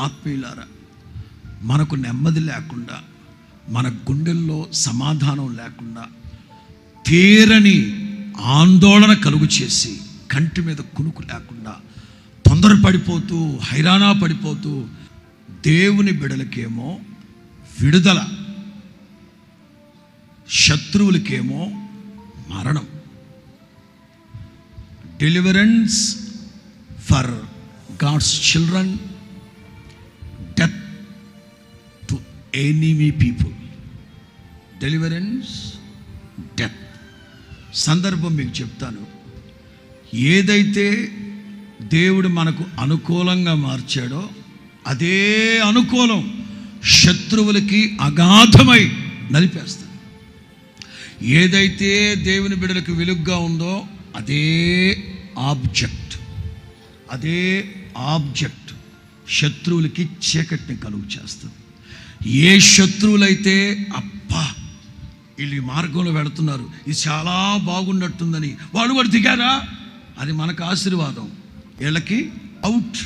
ఆత్మీయులారా, మనకు నెమ్మది లేకుండా, మన గుండెల్లో సమాధానం లేకుండా, తీరని ఆందోళన కలుగు చేసి, కంటి మీద కునుకు లేకుండా, తొందరపడిపోతూ హైరానా పడిపోతూ, దేవుని బిడలకేమో విడుదల, శత్రువులకేమో మరణం. Deliverance for God's children, death to enemy people. Deliverance, death. సందర్భం మీకు చెప్తాను. ఏదైతే దేవుడు మనకు అనుకూలంగా మార్చాడో అదే అనుకూలం శత్రువులకి అగాధమై నలిపేస్తుంది. ఏదైతే దేవుని బిడ్డలకు వెలుగుగా ఉందో అదే ఆబ్జెక్ట్ శత్రువులకి చీకటిని కలుగు చేస్తుంది. ఏ శత్రువులైతే అబ్బా వీళ్ళు ఈ మార్గంలో వెళుతున్నారు, ఇది చాలా బాగున్నట్టుందని వాళ్ళు దిగారా, అది మనకు ఆశీర్వాదం. వీళ్ళకి అవుట్.